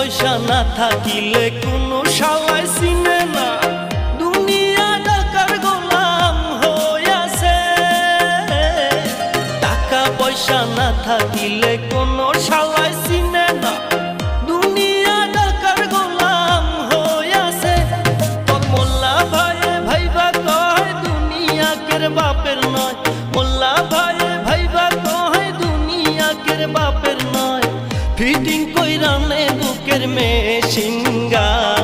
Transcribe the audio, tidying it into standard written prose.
পয়সা না থাকিলে কোনো শালাই চিনে না দুনিয়া টাকার গোলাম হইয়াছে টাকা পয়সা না থাকিলে কোনো শালাই চিনে না দুনিয়া টাকার গোলাম হইয়াছে তোর মোল্লা ভাইয়ে ভাইবা কয় দুনিয়া কের বাপের নয় মোল্লা ভাইয়ে ভাইবা কয় দুনিয়া কের বাপের নয় ফিটিং কইরা নে বুকের মেশিন গান